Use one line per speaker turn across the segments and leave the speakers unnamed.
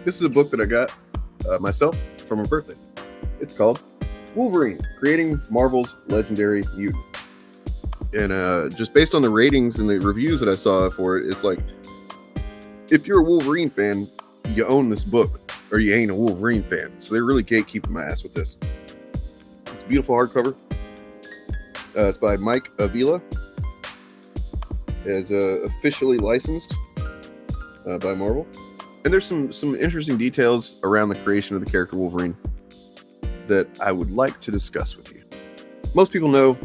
This is a book that I got myself for my birthday. It's called Wolverine, Creating Marvel's Legendary Mutant. And just based on the ratings and the reviews that I saw for it, it's like, if you're a Wolverine fan, you own this book, or you ain't a Wolverine fan. So they're really gatekeeping my ass with this. It's a beautiful hardcover. It's by Mike Avila. It's officially licensed by Marvel. And there's some interesting details around the creation of the character Wolverine that I would like to discuss with you. Most people know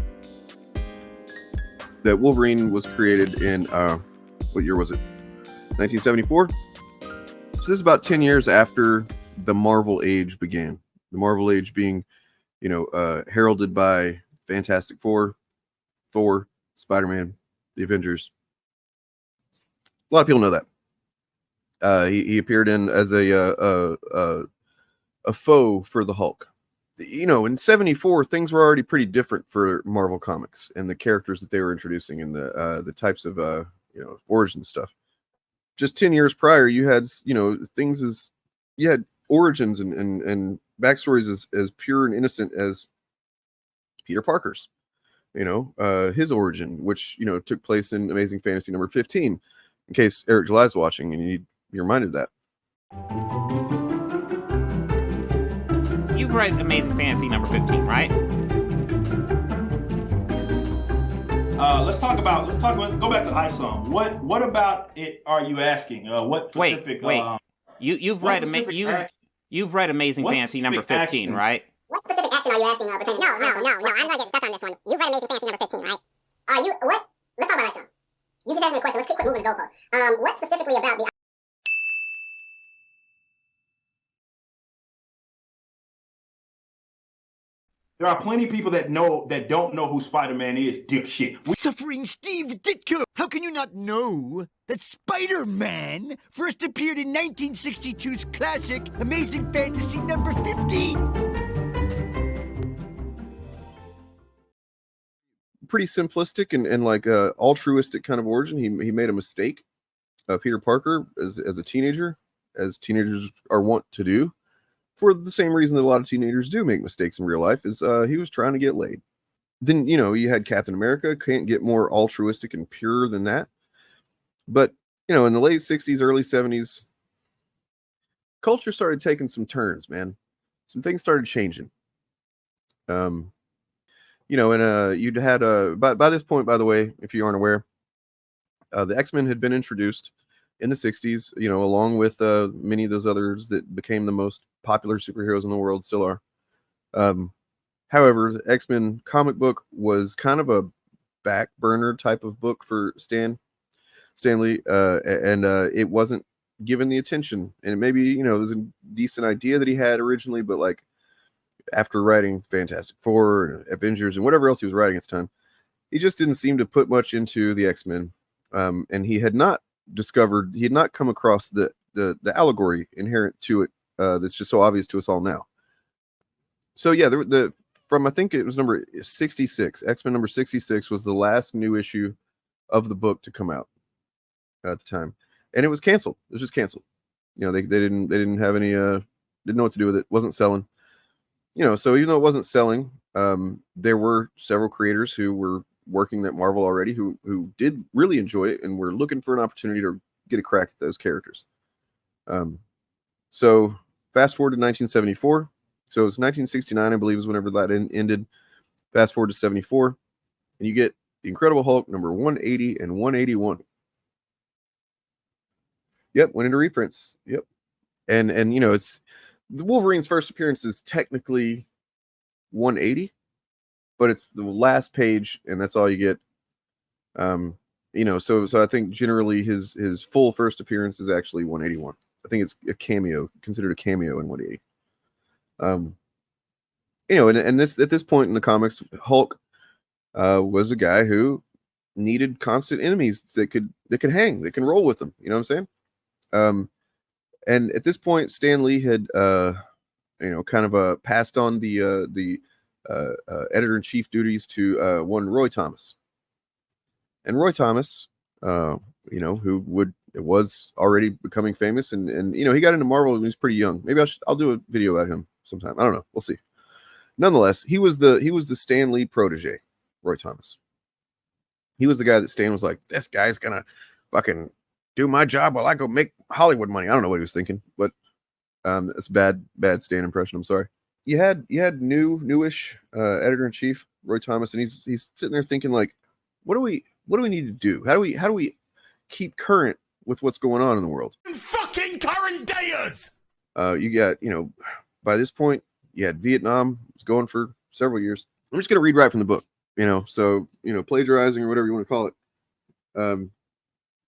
that Wolverine was created in, what year was it? 1974? So this is about 10 years after the Marvel Age began. The Marvel Age being, heralded by Fantastic Four, Thor, Spider-Man, the Avengers. A lot of people know that. He appeared in as a foe for the Hulk. In 74, things were already pretty different for Marvel Comics and the characters that they were introducing and the types of origin stuff. Just 10 years prior, you had you had origins and backstories as pure and innocent as Peter Parker's. His origin, which took place in Amazing Fantasy number 15. In case Eric July's watching and you'd be reminded of that.
You've read Amazing Fantasy number 15, right?
Go back to ISOM. What about it are you asking? What specific
Wait. You've read Amazing Fantasy number 15, action? Right?
What specific action are you asking pertaining? No, I'm gonna get stuck on this one. You've read Amazing Fantasy number 15, right? What? Let's talk about ISOM. You just asked me a question. Let's quit moving the goalposts. What specifically about the...
There are plenty of people that don't know who Spider-Man is, dipshit.
Suffering Steve Ditko! How can you not know that Spider-Man first appeared in 1962's classic Amazing Fantasy number 15?
Pretty simplistic and like altruistic kind of origin. He made a mistake. Peter Parker as a teenager, as teenagers are wont to do, for the same reason that a lot of teenagers do make mistakes in real life, is he was trying to get laid. Then you had Captain America. Can't get more altruistic and pure than that. But in the late 60s, early 70s, culture started taking some turns, man. Some things started changing. You'd had by this point, by the way, if you aren't aware, the X-Men had been introduced in the 60s, along with many of those others that became the most popular superheroes in the world, still are. However, the X-Men comic book was kind of a back burner type of book for Stan Lee, and it wasn't given the attention. And maybe, it was a decent idea that he had originally, but like, after writing Fantastic Four and Avengers and whatever else he was writing at the time, he just didn't seem to put much into the X-Men. And he had not come across the allegory inherent to it that's just so obvious to us all now. So yeah, I think it was number 66, X-Men number 66 was the last new issue of the book to come out at the time. And it was canceled. It was just canceled. They didn't have any, didn't know what to do with it. Wasn't selling. So even though it wasn't selling, there were several creators who were working at Marvel already who did really enjoy it and were looking for an opportunity to get a crack at those characters. So fast forward to 1974. So it's 1969, I believe, is whenever that ended. Fast forward to 74, and you get the Incredible Hulk number 180 and 181. Yep, went into reprints. Yep, and it's the Wolverine's first appearance is technically 180, but it's the last page, and that's all you get. So I think generally his full first appearance is actually 181. I think it's a cameo, considered a cameo in 180. And this at this point in the comics, Hulk was a guy who needed constant enemies that could hang, that can roll with them. You know what I'm saying? And at this point, Stan Lee had kind of passed on the editor-in-chief duties to one Roy Thomas. And Roy Thomas, who would it was already becoming famous, and you know, he got into Marvel when he was pretty young. Maybe I'll do a video about him sometime. I don't know. We'll see. Nonetheless, he was the Stan Lee protege, Roy Thomas. He was the guy that Stan was like, this guy's gonna fucking do my job while I go make Hollywood money. I don't know what he was thinking, but it's bad Stan impression. I'm sorry. You had newish editor-in-chief Roy Thomas, and he's sitting there thinking like, what do we need to do? How do we keep current with what's going on in the world?
Fucking current days.
You got, you know, by this point, you had Vietnam. It was going for several years. I'm just gonna read right from the book, you know. So, you know, plagiarizing or whatever you want to call it.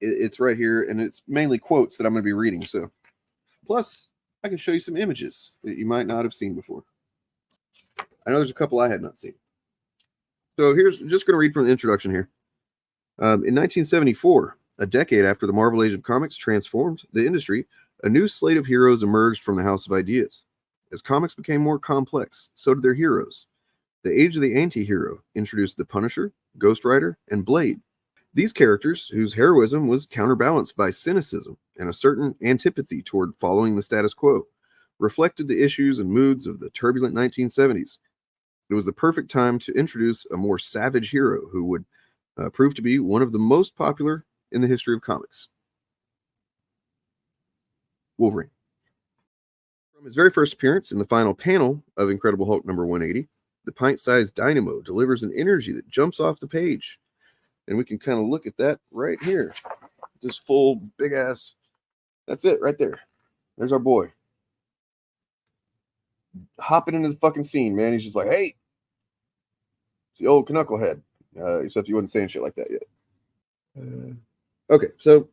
It's right here, and it's mainly quotes that I'm going to be reading. So, plus, I can show you some images that you might not have seen before. I know there's a couple I had not seen. So here's just going to read from the introduction here. In 1974, a decade after the Marvel Age of Comics transformed the industry, a new slate of heroes emerged from the House of Ideas. As comics became more complex, so did their heroes. The Age of the Anti-Hero introduced the Punisher, Ghost Rider, and Blade. These characters, whose heroism was counterbalanced by cynicism and a certain antipathy toward following the status quo, reflected the issues and moods of the turbulent 1970s. It was the perfect time to introduce a more savage hero who would prove to be one of the most popular in the history of comics. Wolverine. From his very first appearance in the final panel of Incredible Hulk number 180, the pint-sized dynamo delivers an energy that jumps off the page. And we can kind of look at that right here. This full, big-ass... That's it, right there. There's our boy. Hopping into the fucking scene, man. He's just like, hey! It's the old knucklehead. Except he wasn't saying shit like that yet. Okay, so...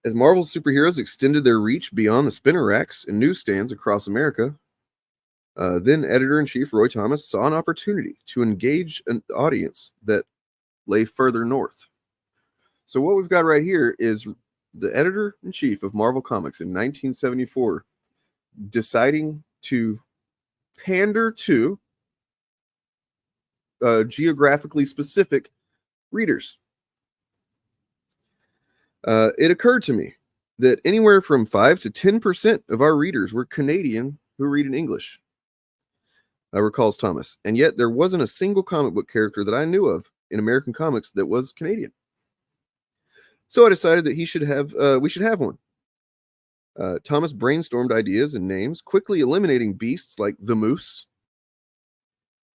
As Marvel's superheroes extended their reach beyond the spinner racks and newsstands across America, then editor-in-chief Roy Thomas saw an opportunity to engage an audience that lay further north. So what we've got right here is the editor-in-chief of Marvel Comics in 1974 deciding to pander to geographically specific readers. It occurred to me that anywhere from 5 to 10% of our readers were Canadian who read in English, recalls Thomas. And yet there wasn't a single comic book character that I knew of in American comics that was Canadian. So I decided that we should have one. Thomas brainstormed ideas and names, quickly eliminating beasts like the moose.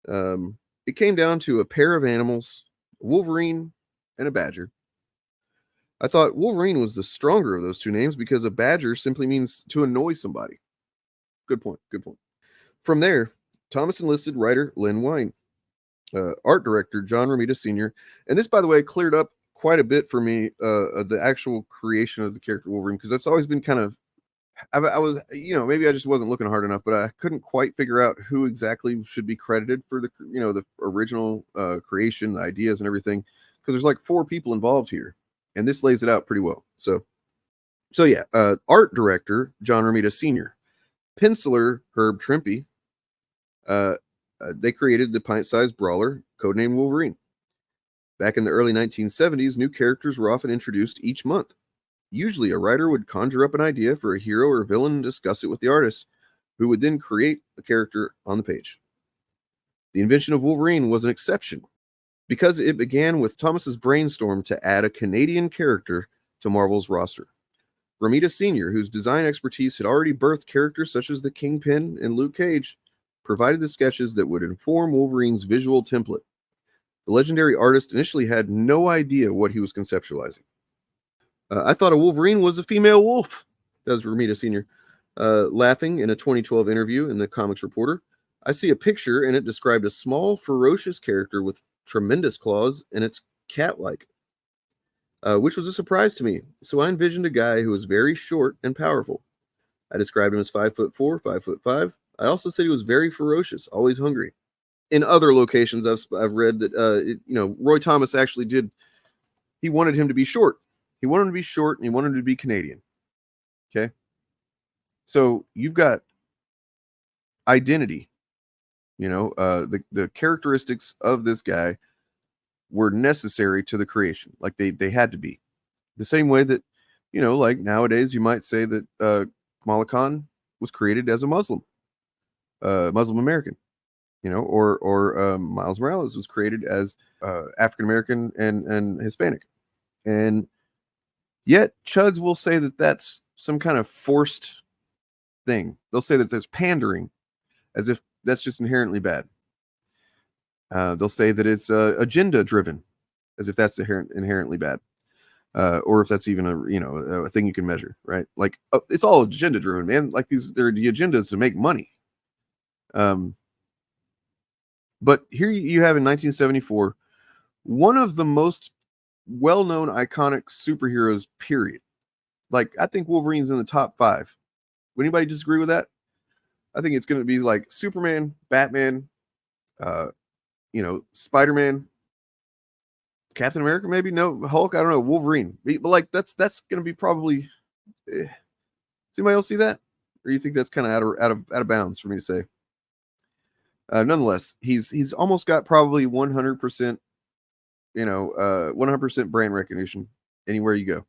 It came down to a pair of animals, a Wolverine and a badger. I thought Wolverine was the stronger of those two names because a badger simply means to annoy somebody. Good point. From there, Thomas enlisted writer Len Wein, art director John Romita Sr. And this, by the way, cleared up quite a bit for me, the actual creation of the character Wolverine, because that's always been kind of, I was, you know, maybe I just wasn't looking hard enough, but I couldn't quite figure out who exactly should be credited for the, you know, the original creation, the ideas and everything, because there's like 4 people involved here. And this lays it out pretty well. So yeah, art director, John Romita Sr., penciler, Herb Trimpe, they created the pint-sized brawler, codenamed Wolverine. Back in the early 1970s, new characters were often introduced each month. Usually, a writer would conjure up an idea for a hero or villain and discuss it with the artist, who would then create a character on the page. The invention of Wolverine was an exception, because it began with Thomas's brainstorm to add a Canadian character to Marvel's roster. Romita Sr., whose design expertise had already birthed characters such as the Kingpin and Luke Cage, provided the sketches that would inform Wolverine's visual template. The legendary artist initially had no idea what he was conceptualizing. I thought a Wolverine was a female wolf, says Romita Sr., laughing in a 2012 interview in the Comics Reporter. I see a picture, and it described a small, ferocious character with tremendous claws, and it's cat-like, which was a surprise to me. So I envisioned a guy who was very short and powerful. I described him as 5'4", 5'5". I also said he was very ferocious, always hungry. In other locations, I've read that Roy Thomas actually did. He wanted him to be short. He wanted him to be short, and he wanted him to be Canadian. Okay, so you've got identity. You know, the characteristics of this guy were necessary to the creation. Like they had to be. The same way that, you know, like nowadays you might say that Kamala Khan was created as a Muslim American, you know, or Miles Morales was created as African American and Hispanic, and yet chuds will say that that's some kind of forced thing. They'll say that there's pandering, as if that's just inherently bad. They'll say that it's agenda driven, as if that's inherently bad, or if that's even a thing you can measure, right? Like it's all agenda driven, man. Like they're the agendas to make money. But here you have in 1974 one of the most well-known iconic superheroes, period. Like I think Wolverine's in the top 5. Would anybody disagree with that? I think it's going to be like Superman, Batman, Spider-Man, Captain America, maybe no Hulk. I don't know, Wolverine. But like that's going to be probably. Does anybody else see that, or you think that's kind of out of bounds for me to say? Nonetheless, he's almost got probably 100%, 100% brand recognition anywhere you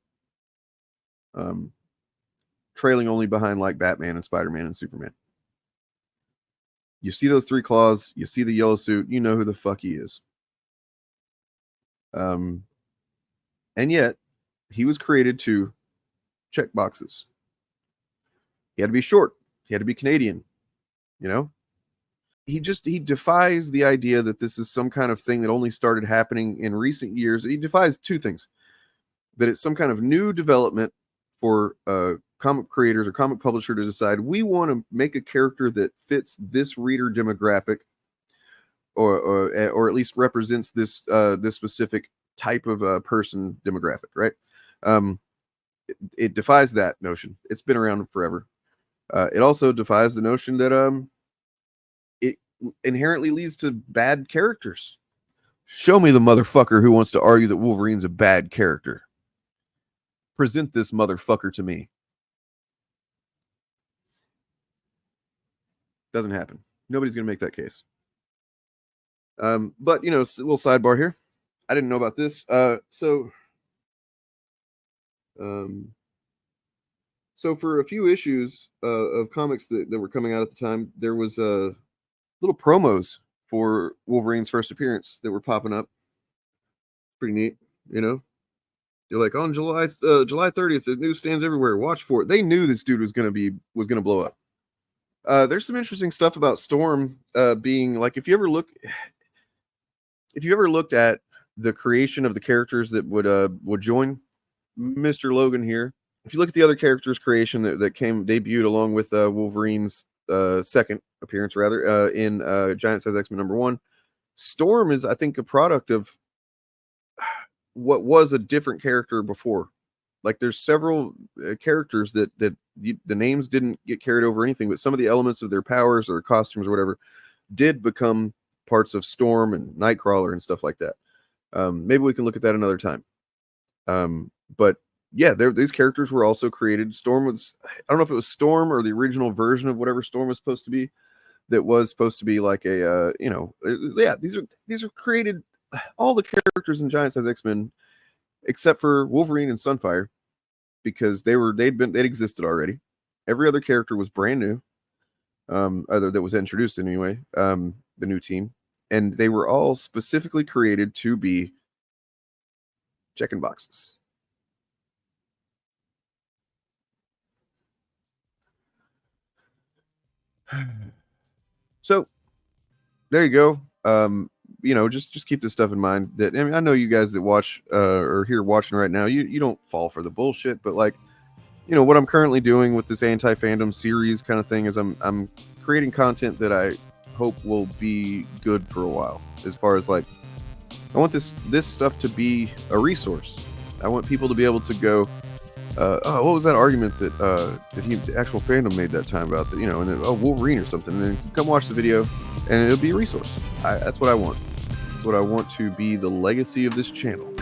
go. Trailing only behind like Batman and Spider-Man and Superman. You see those 3 claws, you see the yellow suit, you know who the fuck he is. And yet, he was created to check boxes. He had to be short. He had to be Canadian. You know? He defies the idea that this is some kind of thing that only started happening in recent years. He defies 2 things. That it's some kind of new development for comic creators or comic publisher to decide, we want to make a character that fits this reader demographic or at least represents this specific type of person demographic, right? It defies that notion. It's been around forever. It also defies the notion that it inherently leads to bad characters. Show me the motherfucker who wants to argue that Wolverine's a bad character. Present this motherfucker to me. Doesn't happen. Nobody's going to make that case. But, a little sidebar here. I didn't know about this. So for a few issues of comics that were coming out at the time, there was little promos for Wolverine's first appearance that were popping up. Pretty neat, You're like, on July 30th, the newsstands everywhere. Watch for it. They knew this dude was gonna blow up. There's some interesting stuff about Storm being like, if you ever looked at the creation of the characters that would join Mr. Logan here, if you look at the other characters' creation that debuted along with Wolverine's second appearance, rather, in Giant Size X-Men #1, Storm is, I think, a product of what was a different character before. Like there's several characters that the names didn't get carried over or anything, but some of the elements of their powers or their costumes or whatever did become parts of Storm and Nightcrawler and stuff like that. Maybe we can look at that another time. But yeah, these characters were also created. Storm was, I don't know if it was Storm or the original version of whatever Storm was supposed to be, that was supposed to be like a, these are created. All the characters in Giant Size X-Men, except for Wolverine and Sunfire, because they'd existed already. Every other character was brand new, either that was introduced anyway, the new team, and they were all specifically created to be checking boxes. So there you go. Just keep this stuff in mind. That, I mean, I know you guys that watch or here watching right now, you don't fall for the bullshit, but like, what I'm currently doing with this anti-fandom series kind of thing is I'm creating content that I hope will be good for a while. As far as like, I want this stuff to be a resource. I want people to be able to go, what was that argument that the actual fandom made that time about that, and then Wolverine or something, and then come watch the video and it'll be a resource. That's what I want. That's what I want to be the legacy of this channel.